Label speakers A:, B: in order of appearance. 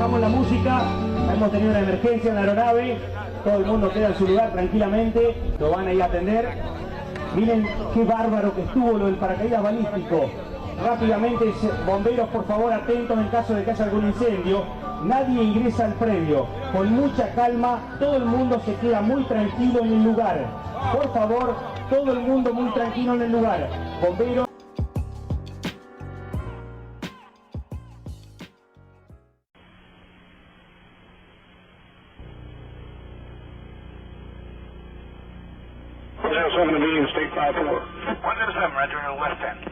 A: bajamos la música, hemos tenido una emergencia en la aeronave, todo el mundo queda en su lugar tranquilamente, lo van a ir a atender. Miren qué bárbaro que estuvo lo del paracaídas balístico. Rápidamente, bomberos, por favor, atentos en caso de que haya algún incendio. Nadie ingresa al predio. Con mucha calma, todo el mundo se queda muy tranquilo en el lugar. Por favor, todo el mundo muy tranquilo en el lugar. Bomberos.
B: Windows 7 to me, State 5-4.
C: Windows 7, Roger, West End.